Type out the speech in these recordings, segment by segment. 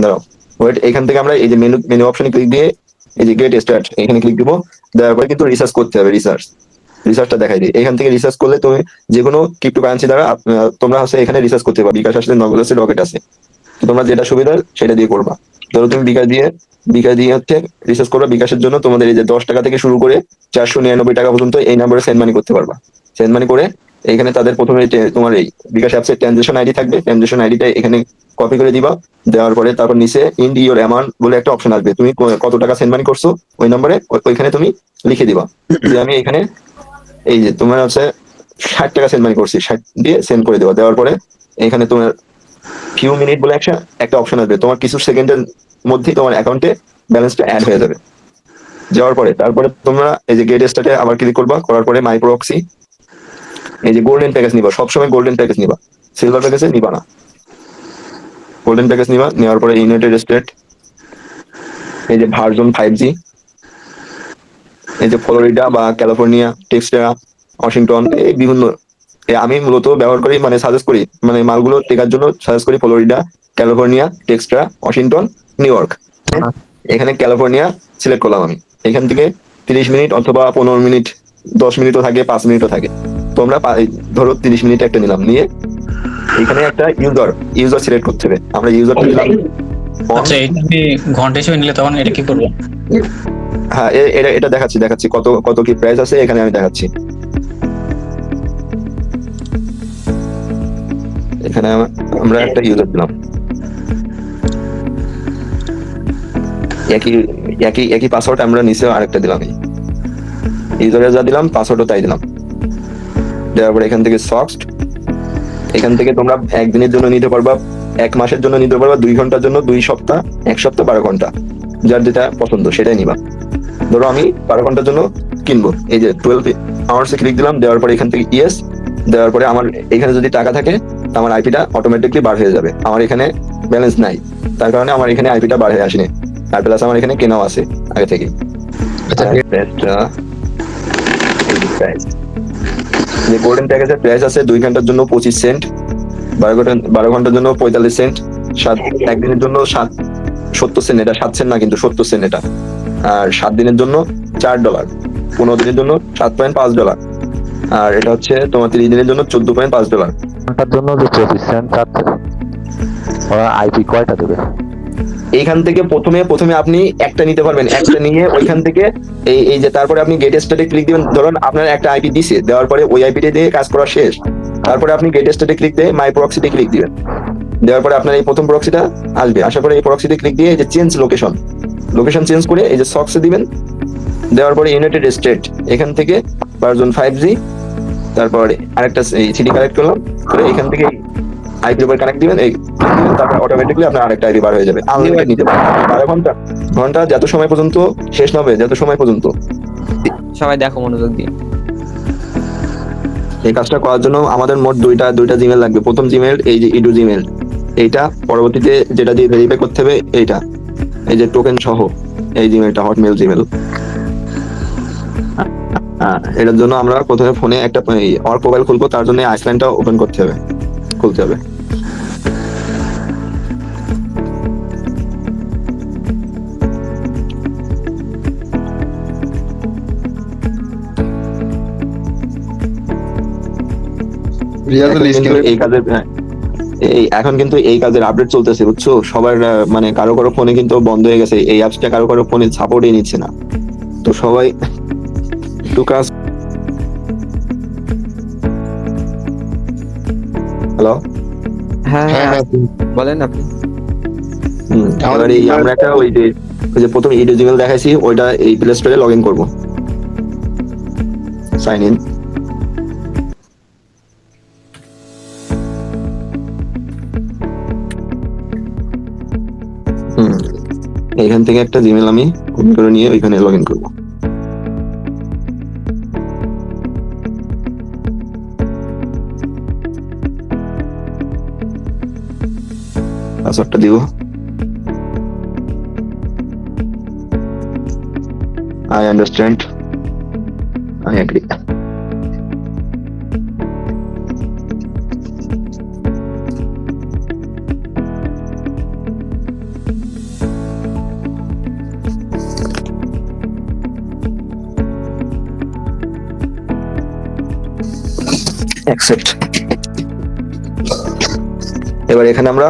দাঁড়াও, ওয়েট, এখান থেকে আমরা এই যে মেনু মেনু অপশনে ক্লিক দিয়ে এই যে গেট স্টার্ট এখানে ক্লিক দিব। দেওয়ার পরে কিন্তু রিসার্চ করতে হবে, রিসার্চটা দেখাই দিই। এখান থেকে রিসার্চ করলে তুমি যে কোনো ক্রিপ্টো কারেন্সি দ্বারা তোমরা হচ্ছে এখানে রিসার্চ করতে পারবে। বিকাশ আসলে, নগদ আছে, রকেট আছে, তো তোমরা যেটা সুবিধা সেটা দিয়ে করবা। ধরো তুমি বিকাশ দিয়ে হচ্ছে রিসার্চ করবা। বিকাশের জন্য তোমাদের এই যে 10 টাকা থেকে শুরু করে 499 টাকা পর্যন্ত এই নাম্বারে সেন্ড মানি করতে পারবা। সেন্ড মানি করে এখানে তাদের প্রথমে তোমার এই বিকাশ অ্যাপসের ট্রানজেকশন আইডি থাকবে, ট্রানজেকশন আইডিটা এখানে কপি করে দিবা। দেওয়ার পরে তারপর নিচে ইন্ড ইওর অ্যামাউন্ট বলে একটা অপশন আসবে, তুমি কত টাকা সেন্ড মানি করছো ওই নম্বরে ওইখানে তুমি লিখে দিবা যে আমি এখানে এই যে তোমার হচ্ছে 60 টাকা সেন্ড মানি করছি, 60 দিয়ে সেন্ড করে দেওয়া। দেওয়ার পরে এখানে তোমার ফিউ মিনিট বলে একটা একটা অপশন আসবে, তোমার কিছু সেকেন্ডের মধ্যেই তোমার অ্যাকাউন্টে ব্যালেন্সটা অ্যাড হয়ে যাবে। যাওয়ার পরে তারপরে তোমরা এই যে গেট স্টার্টে আবার ক্লিক করবা। করার পরে মাই প্রক্সি এই যে গোল্ডেন প্যাকেজ নিবা, সবসময় গোল্ডেন প্যাকেজ নিবা, সিলভার প্যাকেজে নিবা না। গোল্ডেন প্যাকেজ নিবা, নেওয়ার পরে ইউনাইটেড স্টেট এই যে ভার্জন 5G, এই যে ফ্লোরিডা বা ক্যালিফোর্নিয়া, টেক্সাস, ওয়াশিংটন, এই বিভিন্ন আমি মূলত ব্যবহার করি, মানে সাজেস্ট করি, মানে মালগুলো টেকার জন্য সাজেস্ট করি Florida, California, Texas, Washington, new York. এখানে ক্যালিফোর্নিয়া সিলেক্ট করলাম আমি। এখান থেকে 30 মিনিট অথবা 15 মিনিট, 10 মিনিটও থাকে, 5 মিনিটও থাকে। তো আমরা ধরো 30 মিনিট একটা নিলাম, নিয়ে এখানে একটা ইউজার সিলেক্ট করতে হবে। আমরা ইউজারটা দিলাম আচ্ছা, এটা আমি ঘন্টা হিসেবে নিলে তখন এটা কি করবো? হ্যাঁ, এটা এটা দেখাচ্ছি দেখাচ্ছি কত কত কি প্রাইস আছে এখানে আমি দেখাচ্ছি। এখানে আমরা একটা ইউজার দিলাম, একই একই একই পাসওয়ার্ড আমরা নিচে আরেকটা দিলাম। ইউজারে যা দিলাম পাসওয়ার্ডও তাই দিলাম। দেওয়ার পরে এখান থেকে সক্সড, এখান থেকে তোমরা একদিনের জন্য নিতে পারবা, 1 মাসের জন্য নিতে পারবা, 2 ঘন্টার জন্য, 2 সপ্তাহ, 1 সপ্তাহ, 12 ঘন্টা, যার যেটা পছন্দ সেটাই নিবা। ধরো আমি 12 ঘন্টার জন্য কিনবো, এই যে 12 আওয়ার্সে ক্লিক দিলাম। দেওয়ার পরে এখান থেকে ইয়েস, দেওয়ার পরে আমার এখানে যদি টাকা থাকে আমার আইপিটা অটোমেটিকলি বার হয়ে যাবে। আমার এখানে ব্যালেন্স নাই, তার কারণে আমার এখানে আইপিটা বার হয়ে আসেনি। আর প্লাস আমার এখানে কেনাও আছে আগে থেকে। যে গোল্ডেন প্যাকেজের প্রাইস আছে 2 ঘন্টার জন্য 25 সেন্ট, 12 ঘন্টার জন্য 45 সেন্ট, একদিনের জন্য 70 সেন্ট, এটা 7 সেন্ট না কিন্তু 70 সেন্ট এটা। আর 7 দিনের জন্য $4, 15 দিনের জন্য $7.5, আর এটা হচ্ছে তোমার 30 দিনের জন্য $14.5। ঘন্টার জন্য যে 25 সেন্ট চাচ্ছে, ওরা আইপি কয়টা দেবে? এইখান থেকে প্রথমে আপনি একটা নিতে পারবেন, একটা নিয়ে ওইখান থেকে এই যে তারপরে আপনি গেট স্টার্টে ক্লিক দিবেন। ধরুন আপনার একটা আইপি দিছে, দেওয়ার পরে ওই আইপিটা দিয়ে কাজ করা শেষ। তারপরে আপনি গেট স্টার্টে ক্লিক দিয়ে মাই প্রক্সিতে ক্লিক দিবেন। দেওয়ার পরে আপনার এই প্রথম প্রক্সিটা আসবে, আসার পরে এই প্রক্সিতে ক্লিক দিয়ে এই যে চেঞ্জ লোকেশন চেঞ্জ করে এই যে সক্সে দিবেন। দেওয়ার পরে ইউনাইটেড স্টেট, এখান থেকে ভার্জন 5G, তারপরে আরেকটা এই সিডি কানেক্ট করলাম করে এখান থেকে আইপির উপর কানেক্ট দিবেন, এই তারপর অটোমেটিকলি আপনার আরেকটা আইপি বার হয়ে যাবে। আনলিমিটেড নিতে পারবেন 12 ঘন্টা ঘন্টা যত সময় পর্যন্ত শেষ না হবে, যত সময় পর্যন্ত। সবাই দেখো মনোযোগ দিয়ে। এই কাজটা করার জন্য আমাদের মোট দুইটা জিমেল লাগবে। প্রথম জিমেল এই যে ইডু জিমেল, এইটা পরবর্তীতে যেটা দিয়ে ভেরিফাই করতে হবে এইটা, এই যে টোকেন সহ এই জিমেলটা, হটমেল জিমেল। এটার জন্য আমরা প্রথমে ফোনে একটা অর প্রোফাইল খুলবো, তার জন্য আইসল্যান্ডটা ওপেন খুলতে হবে। এখন কিন্তু এই কাজের আপডেট চলতেছে, বুঝছো? সবার মানে কারো কারো ফোনে কিন্তু বন্ধ হয়ে গেছে এই অ্যাপসটা, কারো কারো ফোনে সাপোর্টই নিচ্ছে না। তো সবাই একটু কাজ। হ্যালো, হ্যাঁ হ্যাঁ, বলেন আপনি। এবার এই আমরা একটা ওই যে প্রথম ইডো জিমেল দেখাইছি ওইটা এই প্লে স্টোরে লগ ইন করবো, সাইন ইন। এখান থেকে একটা জিমেল আমি কপি করে নিয়ে ওইখানে লগ ইন করবো। পাসওয়ার্ডটা দিব, I understand, I agree. Accept. এবার এখানে আমরা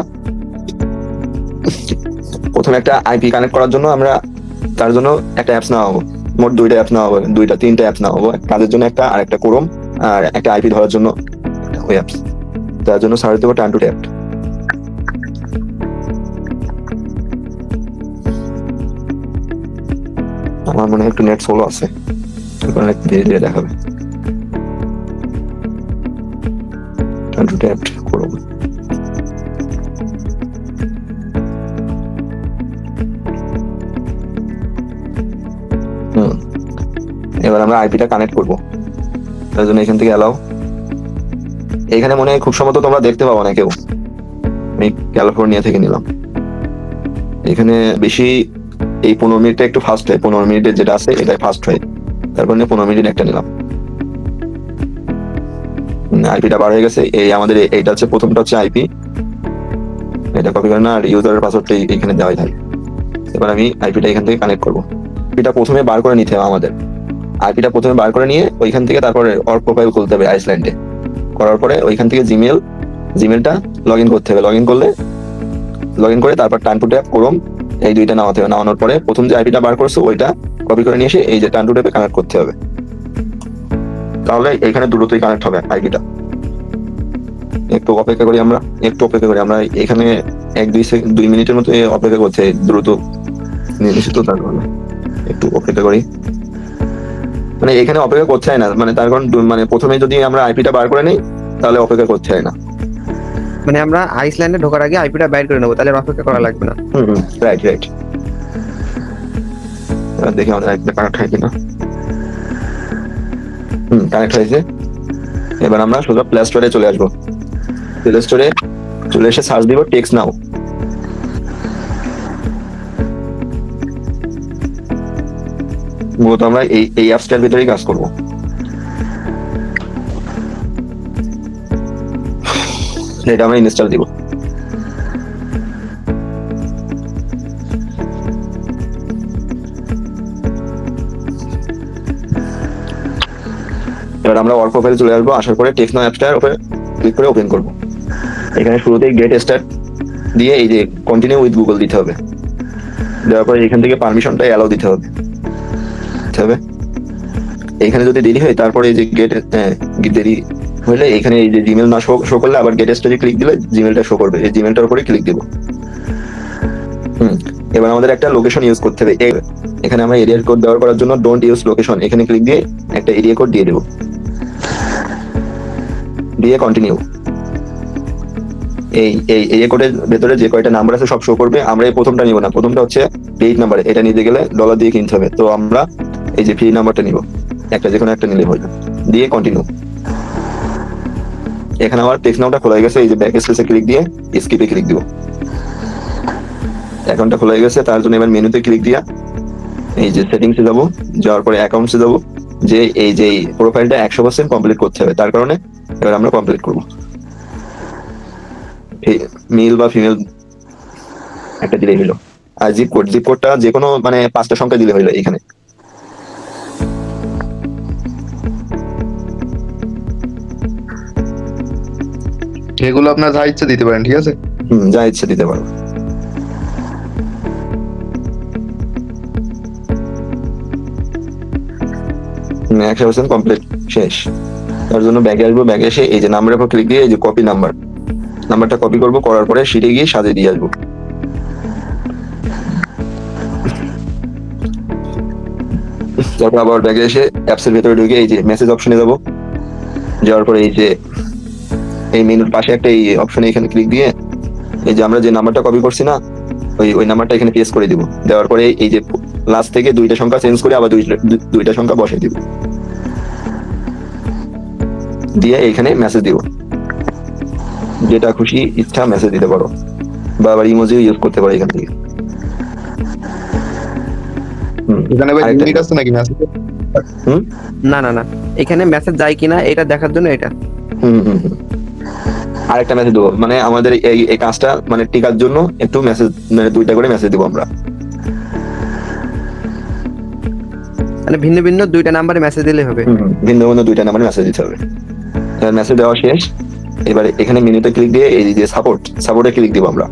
প্রথমে একটা আইপি কানেক্ট করার জন্য আমরা তার জন্য একটা অ্যাপস নেওয়া হবো, মোট দুইটা অ্যাপস নেওয়া হবে, তিনটা অ্যাপস নেওয়া হবো, কাজের জন্য একটা, আর একটা ক্রোম, আর একটা আইপি ধরার জন্য ওই অ্যাপস। তার জন্য সার্চ দেবো টার্ন টু ট্যাপ। আমার মনে হয় একটু নেট স্লো আছে, ধীরে ধীরে দেখাবে। Turn to tap Chrome. এবার আমরা আইপিটা কানেক্ট করবো, তার জন্য এখান থেকে অ্যালাউ। এইখানে মনে হয় খুব সম্ভবত তোমরা দেখতে পাবো না কেউ, আমি ক্যালিফোর্নিয়া থেকে নিলাম। এখানে বেশি এই 15 মিনিটটা একটু ফাস্ট হয়, 15 মিনিটের যেটা আছে এটাই ফাস্ট হয়, তারপর 15 মিনিট একটা নিলাম। আইপিটা বার হয়ে গেছে। এই আমাদের এইটা হচ্ছে প্রথমটা হচ্ছে আইপি, এটা কপি করে না, আর ইউজারের পাসওয়ার্ডটা এখানে দেওয়াই থাকে। এবার আমি আইপিটা এখান থেকে কানেক্ট করবো। আইপিটা প্রথমে বার করে নিতে হবে আমাদের, আইপিটা প্রথমে বার করে নিয়ে ওইখান থেকে তারপরে ওর প্রোফাইল খুলতে হবে আইসল্যান্ডে। করার পরে ওইখান থেকে জিমেলটা লগ ইন করতে হবে। লগ ইন করে তারপর টার্ন টু ট্যাপ ক্রোম এই দুইটা নামাতে হবে। নামানোর পরে প্রথম যে আইপিটা বার করছো ওইটা কপি করে নিয়ে এসে এই যে টার্ন টু ট্যাপে কানেক্ট করতে হবে, তাহলে এখানে দ্রুতই কানেক্ট হবে আইপিটা। একটু অপেক্ষা করি আমরা, এখানে 1-2 মিনিটের মতো অপেক্ষা করছে, দ্রুত নিশ্চিত। তার কারণে একটু অপেক্ষা করি, মানে এখানে অপেক্ষা করতে হয় না, মানে তার কারণ মানে প্রথমে যদি আমরা আইপিটা বার করে নিই তাহলে অপেক্ষা করতে হয় না। মানে আমরা আইসল্যান্ডে ঢোকার আগে আইপিটা বাইর করে নেবো, তাহলে আর অপেক্ষা করা লাগবে না। রাইট। এবার দেখি আমাদের আইপিটা কানেক্ট হয় কিনা। কানেক্ট হয়েছে। এবার আমরা সোজা প্লে স্টোরে চলে আসবো। প্লে স্টোরে চলে এসে সার্চ দিব টেক্সট নাও। মূলত আমরা এই অ্যাপসটার ভিতরেই কাজ করবো। এটা আমরা ইনস্টল দিব। এবার আমরা ওয়ার্ক প্রোফাইলে চলে আসবো। আসার পরে টেক্সট নাও অ্যাপসটার উপরে ক্লিক করে ওপেন করবো। এখানে শুরুতেই গেট স্টার্ট দিয়ে এই যে কন্টিনিউ উইথ গুগল দিতে হবে। দেওয়ার পরে এখান থেকে পারমিশনটা অ্যালাউ দিতে হবে। এখানে যদি দেরি হয় তারপরে এই যে দেরি হলে এখানে এই যে জিমেল না শো করলে আবার গেট স্টার্টে ক্লিক দিলে জিমেলটা শো করবে, এই জিমেলটার উপরে ক্লিক দিব। এবার আমাদের একটা লোকেশন ইউজ করতে হবে। এখানে আমরা এরিয়া কোড ব্যবহার করার জন্য ডোন্ট ইউজ লোকেশন এখানে ক্লিক দিয়ে একটা এরিয়া কোড দিয়ে দেব, দিয়ে কন্টিনিউ। এই এরিয়া কোডের ভেতরে যে কয়টা নাম্বার আছে সব শো করবে। আমরা এই প্রথমটা নিব না, প্রথমটা হচ্ছে পেইড নাম্বার, এটা নিতে গেলে ডলার দিয়ে কিনতে হবে। তো আমরা এই যে ফ্রি নাম্বারটা নিব, একটা যে কোনো একটা নিলে হয়ে যাবে, দিয়ে কন্টিনিউ। এখানে আমার টেক্সট নাওটা খোলা হয়ে গেছে, এই যে ব্যাক স্পেসে ক্লিক দিয়ে স্কিপে ক্লিক দিব। অ্যাকাউন্টটা খোলা হয়ে গেছে, তার জন্য এবার মেনুতে ক্লিক দিয়া এই যে সেটিংসে যাব, যাওয়ার পরে অ্যাকাউন্টসে যাব, যে এই যে প্রোফাইলটা 100% কমপ্লিট করতে হবে, তার কারণে এবার আমরা কমপ্লিট করব। মেল বা ফিমেল একটা দিলেই হলো। আর জিপ কোডটা যে কোনো মানে 5টা সংখ্যা দিলে হলো এখানে। সেগুলো আপনার যা ইচ্ছে দিতে পারেন, ঠিক আছে? যা ইচ্ছে দিতে পারো। একশো পার্সেন্ট কমপ্লিট শেষ। তার জন্য ব্যাগে আসবো, ব্যাগে এসে এই যে নাম্বারের উপর ক্লিক দিয়ে এই যে কপি নাম্বারটা কপি করবো, করার পরে সিটে গিয়ে সাজিয়ে দিয়ে আসবো। তারপর আবার ব্যাগে এসে অ্যাপসের ভেতরে ঢুকে এই যে মেসেজ অপশনে যাবো। যাওয়ার পরে এই যে এই মেনুর পাশে একটা এই অপশনে এখানে ক্লিক দিয়ে এই যে আমরা যে নাম্বারটা কপি করছি না, ওই নাম্বারটা এখানে পেস্ট করে দিব। দেওয়ার পরে এই যে লাস্ট থেকে 2টা সংখ্যা চেঞ্জ করে আবার 2টা সংখ্যা বসিয়ে দিব, দিয়ে এখানে মেসেজ দিব। যেটা খুশি ইচ্ছা মেসেজ দিতে পারো, বা আবার ইমোজিও ইউজ করতে পারো এখান থেকে। এখানে ভাই লিমিট আছে নাকি মেসেজ? না, এখানে মেসেজ যায় কিনা এটা দেখার জন্য এটা। আরেকটা মেসেজ দেবো, মানে আমাদের এই কাজটা মানে টিকার জন্য একটু মেসেজ, মানে 2টা করে মেসেজ দিব আমরা। মানে ভিন্ন ভিন্ন 2টা নাম্বারে মেসেজ দিলে হবে। ভিন্ন ভিন্ন 2টা নাম্বারে মেসেজ দিতে হবে। মেসেজ দেওয়া শেষ। এবারে এখানে মেনুতে ক্লিক দিয়ে এই যে সাপোর্টে ক্লিক দিব আমরা,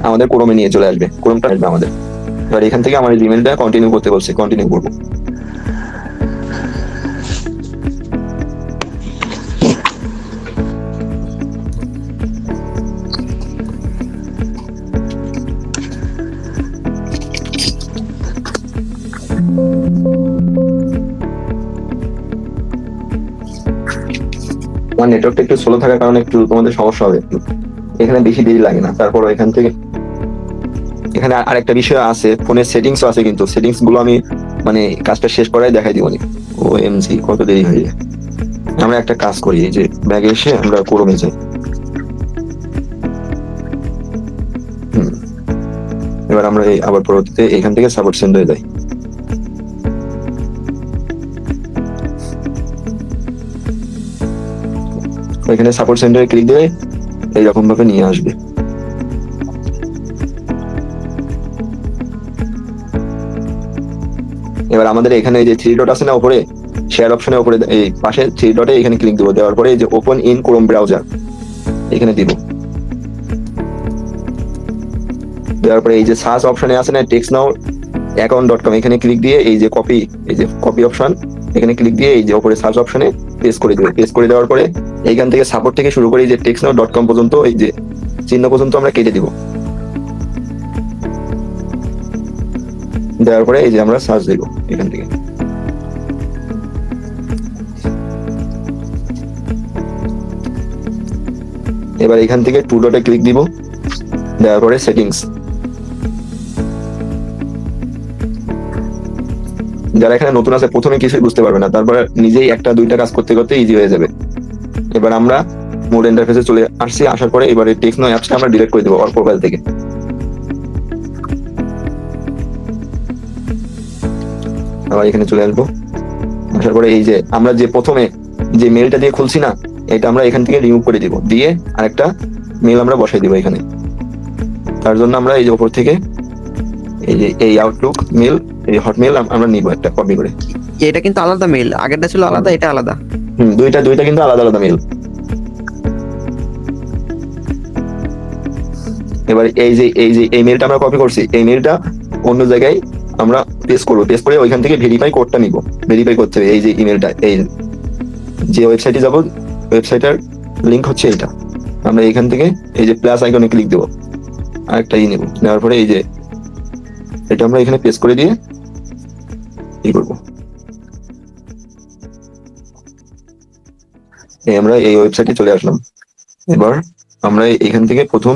আমাদের ক্রোমে নিয়ে চলে আসবে, ক্রোমটা আসবে আমাদের। এবার এখান থেকে আমার জিমেলটা কন্টিনিউ করতে বলছে, কন্টিনিউ করবো। আমার নেটওয়ার্কটা একটু স্লো থাকার কারণে একটু তোমাদের সমস্যা হবে একটু, এখানে বেশি দেরি লাগে না। তারপর এখান থেকে এখানে আরেকটা বিষয় আছে, ফোনের সেটিংস আছে, কিন্তু সেটিংস গুলো আমি মানে কাজটা শেষ করাই দেখাই দিব। OMG কত দেরি হয়ে যায়। আমরা একটা কাজ করি, এই যে ব্যাগে এসে আমরা ক্রোমে যাই। এবার আমরা আবার পরবর্তীতে এখান থেকে সাপোর্ট সেন্টারে যাই। এখানে সাপোর্ট সেন্টারে ক্লিক দিলে এইরকম ভাবে নিয়ে আসবে। এবার আমাদের এখানে যে 3 ডট আছে না উপরে, শেয়ার অপশনের উপরে এই পাশে 3 ডটে এখানে ক্লিক দিব। দেওয়ার পরে এই যে ওপেন ইন ক্রোম ব্রাউজার এখানে দিব। দেওয়ার পরে এই যে সার্চ অপশনে আছে না textnow.account.com, এখানে ক্লিক দিয়ে এই যে কপি অপশন এখানে ক্লিক দিয়ে এই যে উপরে সার্চ অপশনে পেস্ট করে দিবে। পেস্ট করে দেওয়ার পরে এইখান থেকে সাপোর্ট থেকে শুরু করে এই যে textnow.com পর্যন্ত এই যে চিহ্ন পর্যন্ত আমরা কেটে দিব। দেওয়ার পরে এই যে আমরা সার্চ দেব এখান থেকে। এবার এখান থেকে 2 ডটে ক্লিক দিব। দেওয়ার পরে সেটিংস, যারা এখানে নতুন আছে প্রথমে কিছুই বুঝতে পারবে না, তারপর নিজেই একটা দুইটা কাজ করতে করতে ইজি হয়ে যাবে। এবার আমরা মূল ইন্টারফেসে চলে আসছি। আসার পরে এবারে টেক্সনো অ্যাপসটা আমরা ডিলিট করে দেবো ওর প্রোফাইল থেকে। আবার এখানে চলে আসবো। আসার পরে এই যে আমরা যে প্রথমে যে মেলটা দিয়ে খুলছি না, এটা আমরা এখান থেকে রিমুভ করে দিব, দিয়ে আরেকটা মেল আমরা বসাই দিব এখানে। তার জন্য আমরা এই যে উপর থেকে এই যে এই আউটলুক মেল, এই হটমেল আমরা নিব একটা কপি করে। এটা কিন্তু আলাদা মেল, আগেরটা ছিল আলাদা, এটা আলাদা। দুইটা কিন্তু আলাদা আলাদা মেল। এবার এই যে এই মেলটা আমরা কপি করছি, এই মেলটা অন্য জায়গায় আমরা পেস্ট করবো। পেস্ট করে ওইখান থেকে ভেরিফাই কোডটা নিব। ভেরিফাই করতে হবে এই যে ইমেলটা, এই যে ওয়েবসাইটে যাব, ওয়েবসাইটের লিংক হচ্ছে এইটা। আমরা এইখান থেকে এই যে প্লাস আইকনে ক্লিক দেবো, আরেকটা নেব। নেওয়ার পরে এই যে এটা আমরা এখানে পেস্ট করে দিয়ে কি করবো, আমরা এই ওয়েবসাইটে চলে আসলাম। এবার আমরা এখান থেকে প্রথম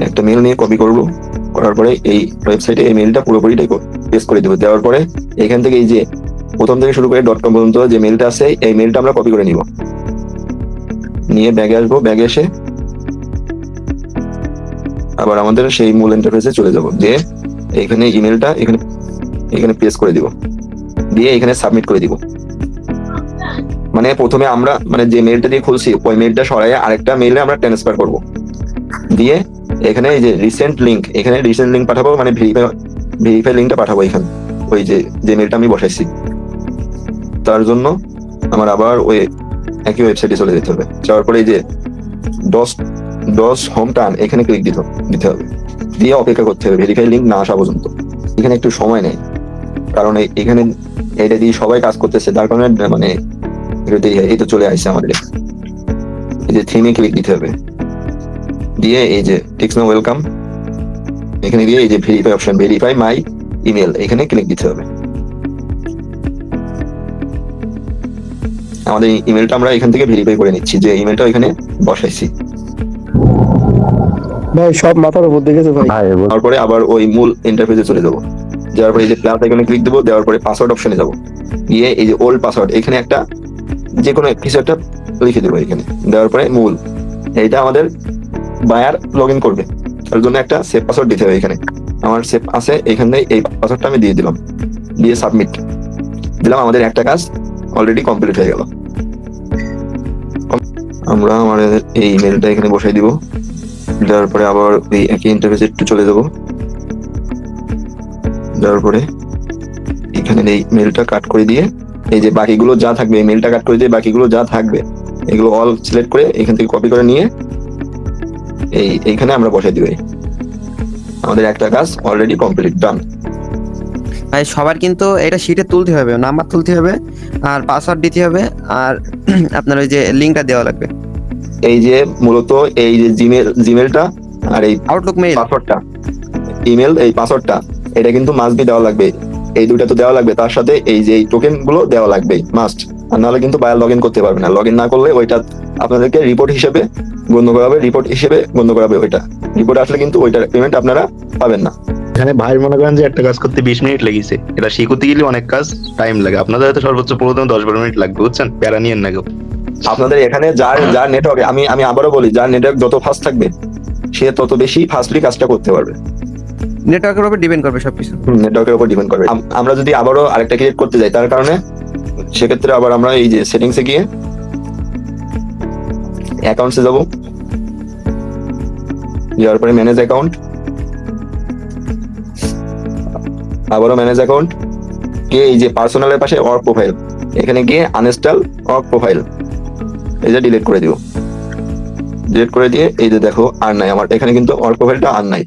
একটা মেল নিয়ে কপি করব। করার পরে এই ওয়েবসাইটে এই মেলটা পুরোপুরিটাই পেস্ট করে দেবো। দেওয়ার পরে এখান থেকে এই যে প্রথম থেকে শুরু করে .com পর্যন্ত যে মেলটা আছে, এই মেলটা আমরা কপি করে নিব। নিয়ে ব্যাগে আসবো। ব্যাগে এসে আবার আমাদের সেই মূল ইন্টারফেসে চলে যাব। যে এখানে ইমেলটা এখানে পেস্ট করে দিব, দিয়ে এখানে সাবমিট করে দিব। মানে প্রথমে আমরা মানে যে মেলটা দিয়ে খুলছি ওই মেলটা সরাই আরেকটা মেইলে আমরা ট্রান্সফার করব। দিয়ে এখানে এই যে রিসেন্ট লিংক পাঠাবো, মানে ভেরিফাই লিংকটা পাঠাবো এখানে ওই যে মেলটা আমি বসাইছি। তার জন্য আমার আবার ওই একই ওয়েবসাইটে চলে যেতে হবে। যাওয়ার পরে এই যে ডস হোম টার্ন এখানে ক্লিক দিতে হবে, দিয়ে অপেক্ষা করতে হবে ভেরিফাই লিংক না আসা পর্যন্ত। এখানে একটু সময় নেয়, কারণ এখানে এটা দিয়ে সবাই কাজ করতেছে, তার কারণে মানে এই তো চলে আসছে আমাদের। এই যে থিমে ক্লিক দিতে হবে, দিয়ে এই যে টেক্সনো ওয়েলকাম এখানে দিয়ে এই যে ভেরিফাই অপশন, ভেরিফাই মাই ইমেল এখানে ক্লিক দিতে হবে। আমাদের ইমেলটা আমরা এখান থেকে ভেরিফাই করে নিচ্ছি, যে ইমেলটা এখানে বসাইছি। ভাই সব মাথার উপর দেখেছে ভাই। তারপরে আবার ওই মূল ইন্টারফেসে চলে যাবো। যাওয়ার পরে এই যে প্লাস আইকনে ক্লিক দেবো। দেওয়ার পরে পাসওয়ার্ড অপশনে যাবো, গিয়ে এই যে ওল্ড পাসওয়ার্ড এখানে একটা যে কোনো কিছু একটা লিখে দেবো এখানে। দেওয়ার পরে মূল এইটা আমাদের বায়ার লগ ইন করবে, তার জন্য একটা সেভ পাসওয়ার্ড দিতে হবে। এখানে আমার সেভ আছে, এখানে এই পাসওয়ার্ডটা আমি দিয়ে দিলাম, দিয়ে সাবমিট দিলাম। আমাদের একটা কাজ অলরেডি কমপ্লিট হয়ে গেল। আমরা আমাদের এই ইমেলটা এখানে বসাই দিব। দেওয়ার পরে আবার এই একই ইন্টারফেসে একটু চলে যাব। দেওয়ার পরে এখানে এই মেলটা কাট করে দিয়ে এই যে বাকিগুলো যা থাকবে এই মেলটা কাট করে দিয়ে বাকিগুলো যা থাকবে এগুলো অল সিলেক্ট করে এখান থেকে কপি করে নিয়ে এইখানে আমরা বসাই দিই। আমাদের একটা কাজ অলরেডি কমপ্লিট ডান। ভাই সবার কিন্তু এটা শিটে তুলতে হবে, নাম্বার তুলতে হবে আর পাসওয়ার্ড দিতে হবে আর আপনার ওই যে লিঙ্কটা দেওয়া লাগবে। এই যে মূলত এই যে জিমেলটা আর এই আউটলুক মেইল পাসওয়ার্ডটা, ইমেল এই পাসওয়ার্ডটা এটা কিন্তু মাস্ট বি দেওয়া লাগবে। এই দুইটা তো দেওয়া লাগবে, তার সাথে এই যে এই টোকেন গুলো দেওয়া লাগবে মাস্ট, আর নাহলে কিন্তু বায়ার লগ ইন করতে পারবে না। লগ ইন না করলে ওইটা আপনাদেরকে রিপোর্ট হিসেবে গণ্য করা হবে, রিপোর্ট হিসেবে গণ্য করা হবে। ওইটা রিপোর্ট আসলে কিন্তু ওইটার পেমেন্ট আপনারা পাবেন না। এখানে ভাই মনে করেন যে একটা কাজ করতে 20 মিনিট লেগেছে, এটা শিখতে গেলে অনেক কাজ টাইম লাগে, আপনাদের হয়তো সর্বোচ্চ 15-12 মিনিট লাগবে, বুঝছেন? প্যারা নিয়েন না কেউ। আপনাদের এখানে যার নেটওয়ার্ক, আমি আবারও বলি, যার নেটওয়ার্ক যত ফাস্ট থাকবে সে তত বেশি ফাস্টলি কাজটা করতে পারবে। নেটওয়ার্কের উপর ডিপেন্ড করবে সবকিছু। নেটওয়ার্কের উপর ডিপেন্ড করবে। আমরা যদি আবারও আরেকটা ক্রিয়েট করতে যাই, তার কারণে সেক্ষেত্রে আবার আমরা এই যে সেটিংসে গিয়ে অ্যাকাউন্টসে যাব, যাওয়ার পরে ম্যানেজ অ্যাকাউন্ট, আবারও ম্যানেজ অ্যাকাউন্ট গিয়ে এই যে পার্সোনালের পাশে ওয়ার্ক প্রোফাইল, এখানে গিয়ে আনইনস্টল ওয়ার্ক প্রোফাইল, এই যে ডিলিট করে দিব। ডিলিট করে দিয়ে এই যে দেখো আর নাই, আমার এখানে কিন্তু ওয়ার্ক প্রোফাইলটা আর নাই।